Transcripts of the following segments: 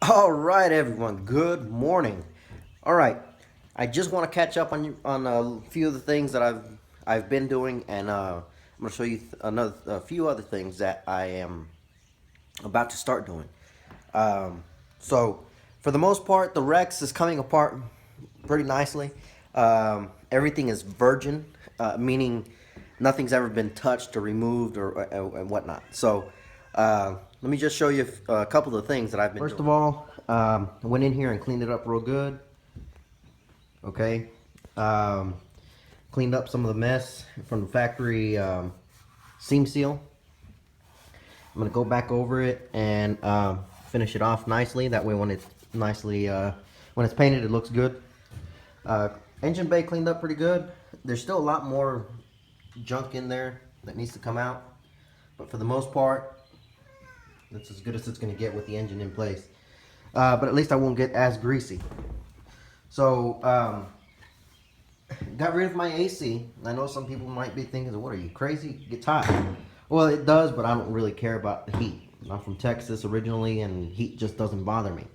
All right, everyone. Good morning. All right, I just want to catch up on a few of the things that I've been doing, and I'm going to show you a few other things that I am about to start doing. Um, so, for the most part, the Rex is coming apart pretty nicely. Everything is virgin, meaning nothing's ever been touched or removed or and whatnot. So, let me just show you a couple of things that I've been doing. First of all, I went in here and cleaned it up real good. Okay. Um, Cleaned up some of the mess from the factory seam seal. I'm gonna go back over it and finish it off nicely. That way, when it's when it's painted, it looks good. Engine bay cleaned up pretty good. There's still a lot more junk in there that needs to come out, but for the most part, that's as good as it's gonna get with the engine in place. But at least I won't get as greasy. So, got rid of my AC. I know some people might be thinking, what are you, crazy? It gets hot. Well, it does, but I don't really care about the heat. I'm from Texas originally, and heat just doesn't bother me.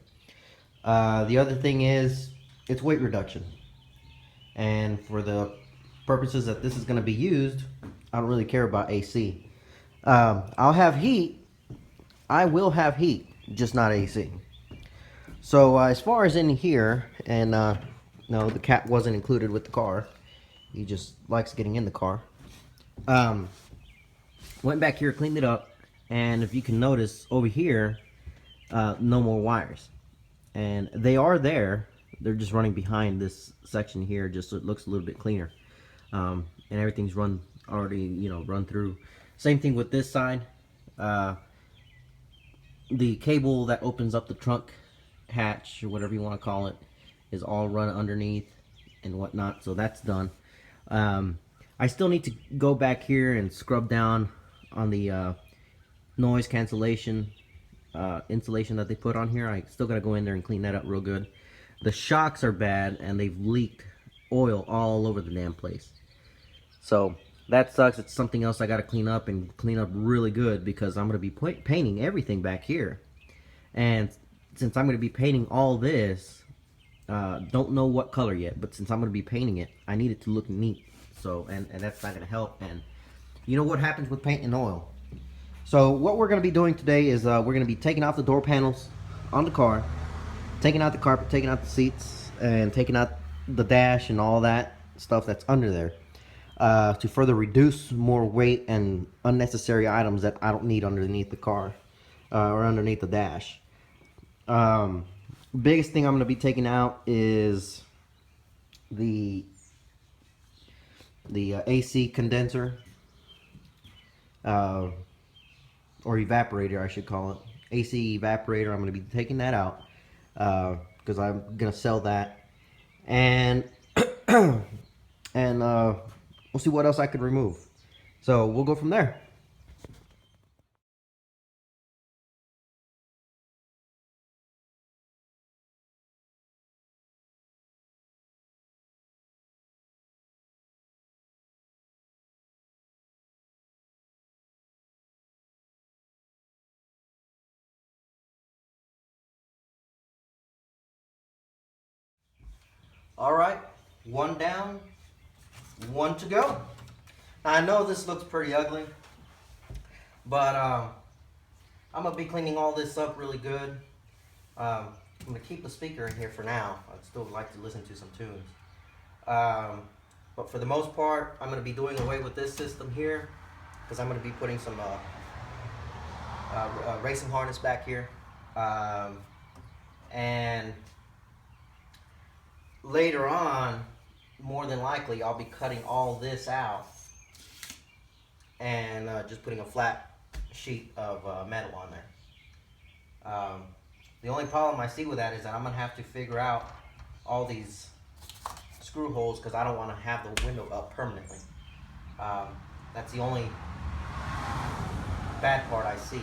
The other thing is, it's weight reduction. And for the purposes that this is going to be used, I don't really care about AC. I'll have heat. I will have heat, just not AC. So as far as in here, and no, the cat wasn't included with the car. He just likes getting in the car. Went back here, cleaned it up, and if you can notice over here, no more wires. And they are there. They're just running behind this section here, just so it looks a little bit cleaner. And everything's run through. Same thing with this side. The cable that opens up the trunk hatch, or whatever you want to call it, is all run underneath and whatnot, so that's done. I still need to go back here and scrub down on the noise cancellation insulation that they put on here. I still gotta go in there and clean that up real good. The shocks are bad, and they've leaked oil all over the damn place. So that sucks. It's something else I gotta clean up, and clean up really good, because I'm gonna be painting everything back here. And since I'm gonna be painting all this, don't know what color yet, but since I'm gonna be painting it, I need it to look neat. So, and that's not gonna help. And you know what happens with paint and oil. So what we're gonna be doing today is we're gonna be taking off the door panels on the car, taking out the carpet, taking out the seats, and taking out the dash and all that stuff that's under there, to further reduce more weight and unnecessary items that I don't need underneath the car or underneath the dash. Biggest thing I'm going to be taking out is the AC condenser, or evaporator, I should call it. AC evaporator. I'm going to be taking that out because I'm going to sell that, and and we'll see what else I could remove. So we'll go from there. All right, one down, one to go. Now, I know this looks pretty ugly, but I'm gonna be cleaning all this up really good. I'm gonna keep the speaker in here for now. I'd still like to listen to some tunes. But for the most part, I'm gonna be doing away with this system here, because I'm gonna be putting some racing harness back here. And later on, more than likely, I'll be cutting all this out and just putting a flat sheet of metal on there. The only problem I see with that is that I'm going to have to figure out all these screw holes, because I don't want to have the window up permanently. That's the only bad part I see.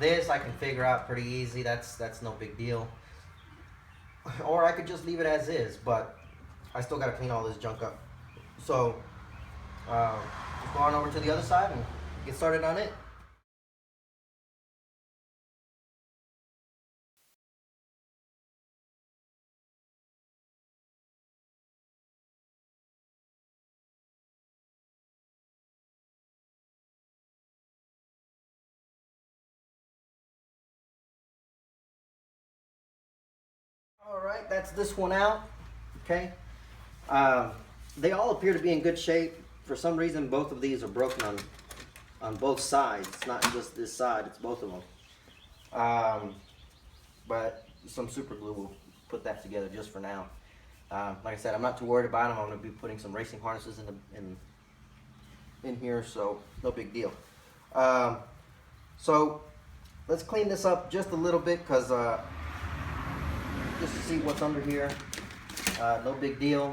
This I can figure out pretty easy. That's no big deal. Or I could just leave it as is, but I still got to clean all this junk up. So let's go on over to the other side and get started on it. All right, that's this one out. Okay. Uh, they all appear to be in good shape. For some reason, both of these are broken on both sides. It's not just this side; it's both of them. But some super glue will put that together just for now. Like I said, I'm not too worried about them. I'm going to be putting some racing harnesses in here, so no big deal. So let's clean this up just a little bit, because just to see what's under here. No big deal.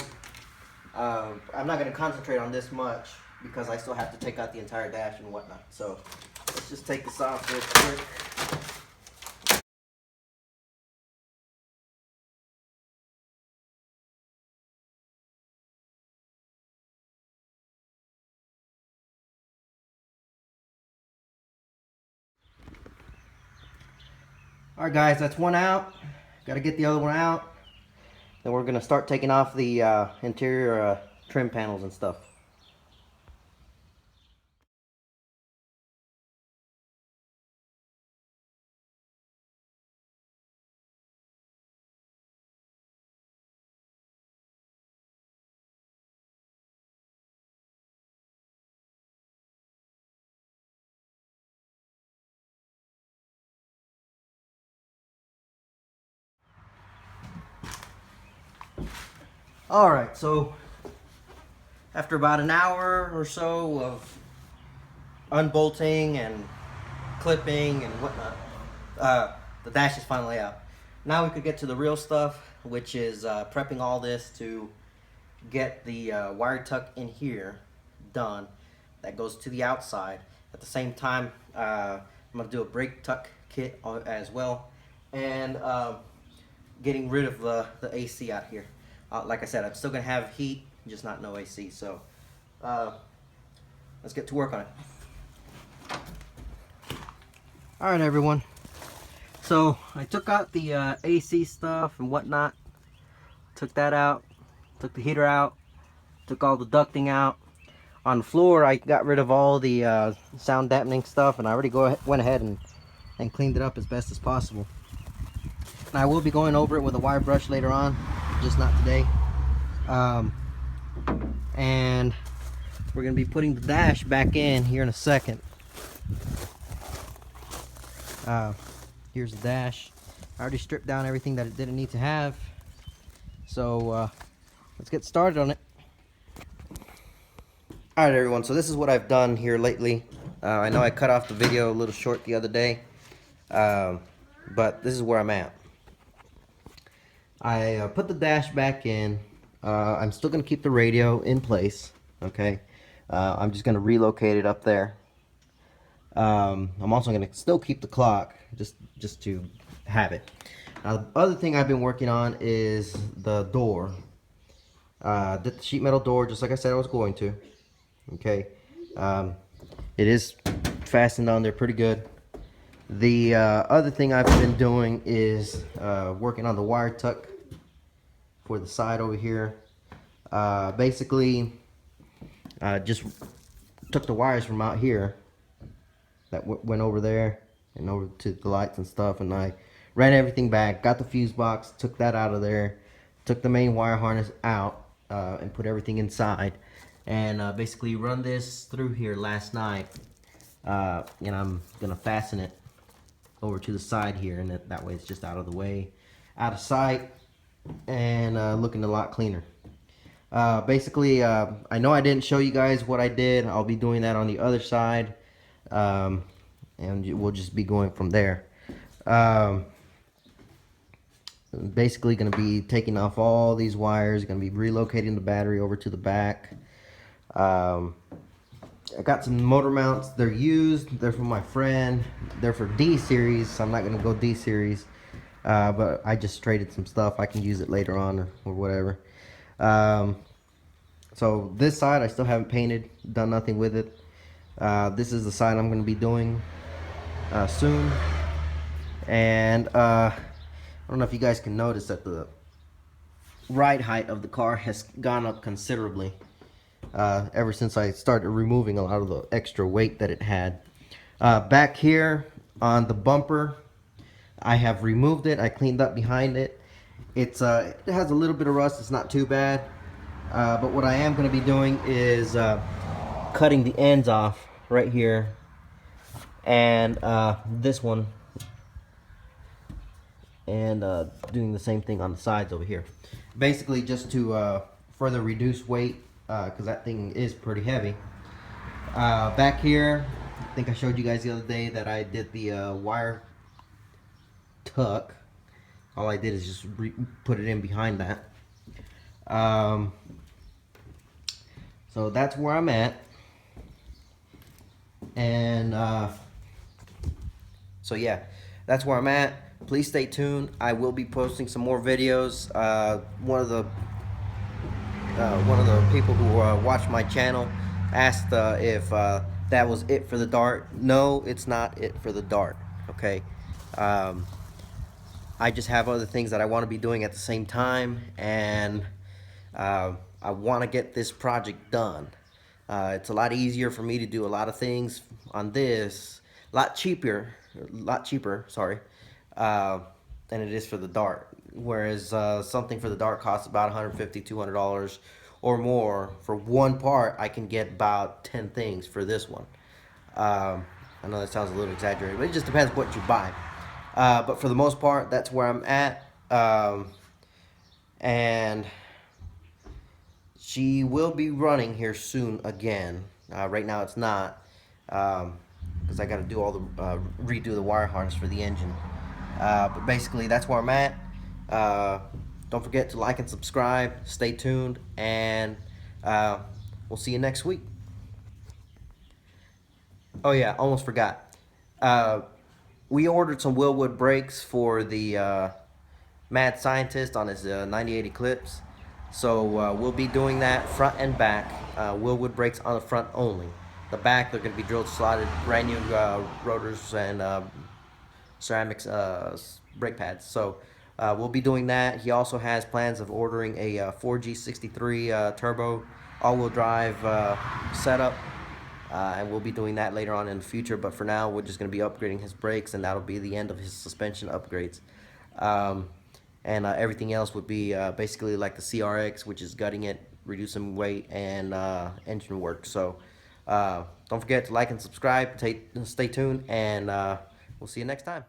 I'm not going to concentrate on this much because I still have to take out the entire dash and whatnot. So let's just take this off real quick. Alright guys, that's one out. Got to get the other one out. Then we're going to start taking off the interior trim panels and stuff. Alright, so after about an hour or so of unbolting and clipping and whatnot, the dash is finally out. Now we could get to the real stuff, which is prepping all this to get the wire tuck in here done. That goes to the outside. At the same time, I'm going to do a brake tuck kit as well, and getting rid of the AC out here. Like I said, I'm still going to have heat, just not no AC. So let's get to work on it. Alright everyone, so I took out the AC stuff and whatnot, took that out, took the heater out, took all the ducting out. On the floor I got rid of all the sound dampening stuff, and I already went ahead and cleaned it up as best as possible. And I will be going over it with a wire brush later on, just not today. And we're going to be putting the dash back in here in a second. Here's the dash. I already stripped down everything that it didn't need to have. So let's get started on it. Alright everyone, so this is what I've done here lately. I know I cut off the video a little short the other day, but this is where I'm at. I put the dash back in. I'm still going to keep the radio in place, okay? I'm just going to relocate it up there. I'm also going to still keep the clock, just to have it. Now, the other thing I've been working on is the door. Did the sheet metal door just like I said I was going to. Okay, it is fastened on there pretty good. The other thing I've been doing is working on the wire tuck for the side over here. Basically, just took the wires from out here that went over there and over to the lights and stuff, and I ran everything back, got the fuse box, took that out of there, took the main wire harness out, and put everything inside. And basically run this through here last night, and I'm gonna fasten it over to the side here, and that way it's just out of the way, out of sight, and looking a lot cleaner. Basically, I know I didn't show you guys what I did. I'll be doing that on the other side, and we'll just be going from there. Basically gonna be taking off all these wires, gonna be relocating the battery over to the back. I got some motor mounts. They're used. They're from my friend. They're for D series. So I'm not going to go D series. But I just traded some stuff. I can use it later on or whatever. So this side I still haven't painted. Done nothing with it. This is the side I'm going to be doing soon. And I don't know if you guys can notice that the ride height of the car has gone up considerably. Ever since I started removing a lot of the extra weight that it had. Back here on the bumper, I have removed it. I cleaned up behind it, It has a little bit of rust. It's not too bad. But what I am going to be doing is cutting the ends off right here, and this one, and doing the same thing on the sides over here. Basically, just to further reduce weight, because that thing is pretty heavy. Back here, I think I showed you guys the other day that I did the wire tuck. All I did is just put it in behind that. So that's where I'm at. And so yeah, that's where I'm at. Please stay tuned. I will be posting some more videos. One of the people who watch my channel asked if that was it for the dart. No, it's not it for the dart. Okay. I just have other things that I want to be doing at the same time, and I want to get this project done. It's a lot easier for me to do a lot of things on this, a lot cheaper, sorry, than it is for the dart. Whereas something for the dart costs about $150, $200 or more for one part, I can get about 10 things for this one. I know that sounds a little exaggerated, but it just depends what you buy. But for the most part, that's where I'm at. And she will be running here soon again. Right now it's not, because I got to do all the redo the wire harness for the engine. But basically, that's where I'm at. Don't forget to like and subscribe. Stay tuned, and we'll see you next week. Oh yeah, almost forgot. We ordered some Willwood brakes for the Mad Scientist on his 98 Eclipse. So we'll be doing that front and back. Willwood brakes on the front only. The back, they're going to be drilled, slotted, brand new rotors and ceramics brake pads. So we'll be doing that. He also has plans of ordering a 4G63 turbo all-wheel drive setup. And we'll be doing that later on in the future. But for now, we're just going to be upgrading his brakes, and that'll be the end of his suspension upgrades. And everything else would be basically like the CRX, which is gutting it, reducing weight, and engine work. So don't forget to like and subscribe. Stay tuned, and we'll see you next time.